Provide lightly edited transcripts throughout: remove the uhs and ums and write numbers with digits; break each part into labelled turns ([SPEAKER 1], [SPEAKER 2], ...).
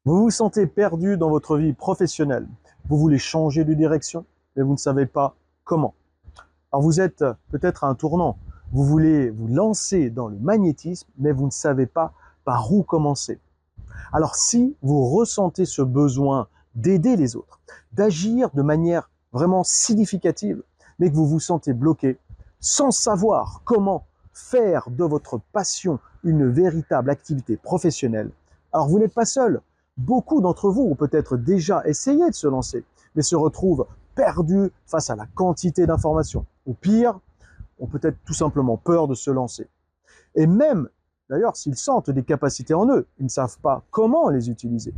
[SPEAKER 1] Vous vous sentez perdu dans votre vie professionnelle. Vous voulez changer de direction, mais vous ne savez pas comment. Alors vous êtes peut-être à un tournant. Vous voulez vous lancer dans le magnétisme, mais vous ne savez pas par où commencer. Alors si vous ressentez ce besoin d'aider les autres, d'agir de manière vraiment significative, mais que vous vous sentez bloqué, sans savoir comment faire de votre passion une véritable activité professionnelle, alors vous n'êtes pas seul. Beaucoup d'entre vous ont peut-être déjà essayé de se lancer, mais se retrouvent perdus face à la quantité d'informations. Ou pire, ont peut-être tout simplement peur de se lancer. Et même, d'ailleurs, s'ils sentent des capacités en eux, ils ne savent pas comment les utiliser.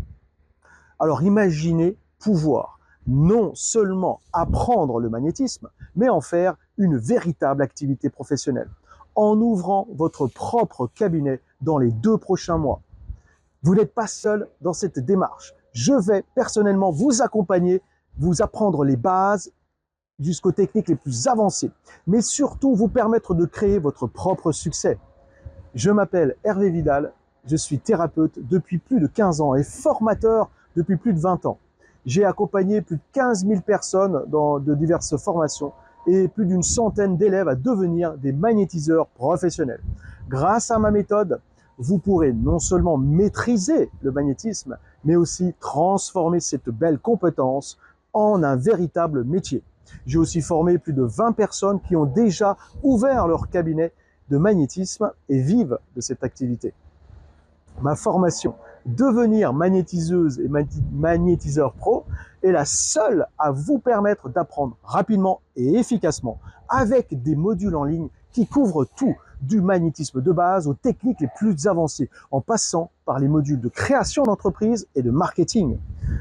[SPEAKER 1] Alors imaginez pouvoir non seulement apprendre le magnétisme, mais en faire une véritable activité professionnelle, en ouvrant votre propre cabinet dans les 2 prochains mois. Vous n'êtes pas seul dans cette démarche. Je vais personnellement vous accompagner, vous apprendre les bases jusqu'aux techniques les plus avancées, mais surtout vous permettre de créer votre propre succès. Je m'appelle Hervé Vidal, je suis thérapeute depuis plus de 15 ans et formateur depuis plus de 20 ans. J'ai accompagné plus de 15 000 personnes dans de diverses formations et plus d'une centaine d'élèves à devenir des magnétiseurs professionnels. Grâce à ma méthode, vous pourrez non seulement maîtriser le magnétisme, mais aussi transformer cette belle compétence en un véritable métier. J'ai aussi formé plus de 20 personnes qui ont déjà ouvert leur cabinet de magnétisme et vivent de cette activité. Ma formation Devenir magnétiseuse et magnétiseur pro est la seule à vous permettre d'apprendre rapidement et efficacement avec des modules en ligne qui couvrent tout, du magnétisme de base aux techniques les plus avancées, en passant par les modules de création d'entreprise et de marketing.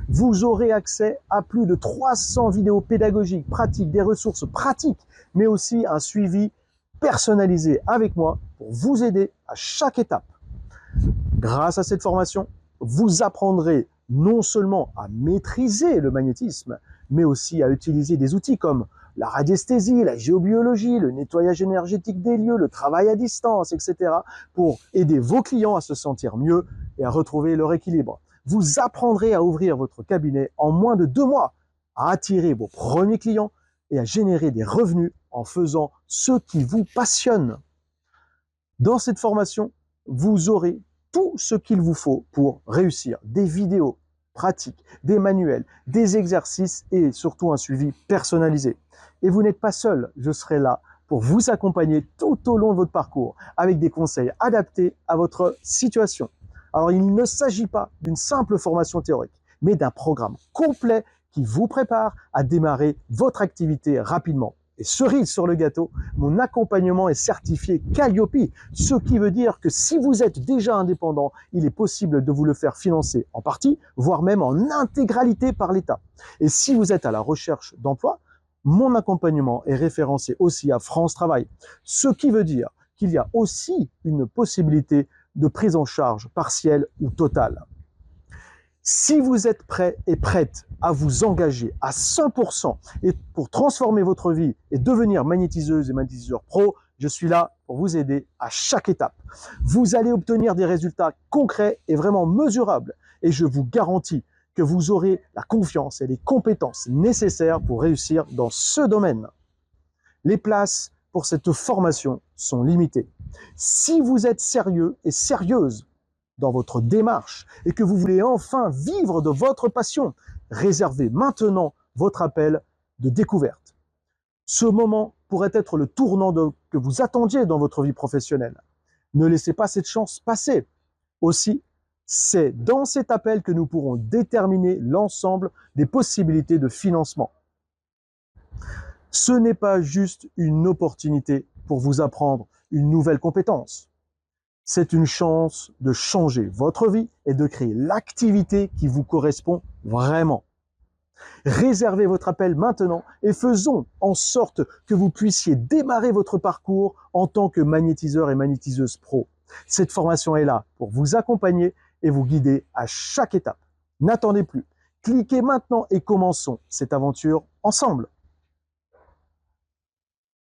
[SPEAKER 1] Vous aurez accès à plus de 300 vidéos pédagogiques, pratiques, des ressources pratiques, mais aussi un suivi personnalisé avec moi pour vous aider à chaque étape. Grâce à cette formation, vous apprendrez non seulement à maîtriser le magnétisme, mais aussi à utiliser des outils comme la radiesthésie, la géobiologie, le nettoyage énergétique des lieux, le travail à distance, etc. pour aider vos clients à se sentir mieux et à retrouver leur équilibre. Vous apprendrez à ouvrir votre cabinet en moins de 2 mois, à attirer vos premiers clients et à générer des revenus en faisant ce qui vous passionne. Dans cette formation, vous aurez tout ce qu'il vous faut pour réussir. Des vidéos pratiques, des manuels, des exercices et surtout un suivi personnalisé. Et vous n'êtes pas seul, je serai là pour vous accompagner tout au long de votre parcours avec des conseils adaptés à votre situation. Alors il ne s'agit pas d'une simple formation théorique, mais d'un programme complet qui vous prépare à démarrer votre activité rapidement. Et cerise sur le gâteau, mon accompagnement est certifié Calliope, ce qui veut dire que si vous êtes déjà indépendant, il est possible de vous le faire financer en partie, voire même en intégralité par l'État. Et si vous êtes à la recherche d'emploi, mon accompagnement est référencé aussi à France Travail, ce qui veut dire qu'il y a aussi une possibilité de prise en charge partielle ou totale. Si vous êtes prêt et prête à vous engager à 100% et pour transformer votre vie et devenir magnétiseuse et magnétiseur pro, je suis là pour vous aider à chaque étape. Vous allez obtenir des résultats concrets et vraiment mesurables. Et je vous garantis que vous aurez la confiance et les compétences nécessaires pour réussir dans ce domaine. Les places pour cette formation sont limitées. Si vous êtes sérieux et sérieuse dans votre démarche et que vous voulez enfin vivre de votre passion, réservez maintenant votre appel de découverte. Ce moment pourrait être le tournant que vous attendiez dans votre vie professionnelle. Ne laissez pas cette chance passer. Aussi, c'est dans cet appel que nous pourrons déterminer l'ensemble des possibilités de financement. Ce n'est pas juste une opportunité pour vous apprendre une nouvelle compétence. C'est une chance de changer votre vie et de créer l'activité qui vous correspond vraiment. Réservez votre appel maintenant et faisons en sorte que vous puissiez démarrer votre parcours en tant que magnétiseur et magnétiseuse pro. Cette formation est là pour vous accompagner et vous guider à chaque étape. N'attendez plus. Cliquez maintenant et commençons cette aventure ensemble.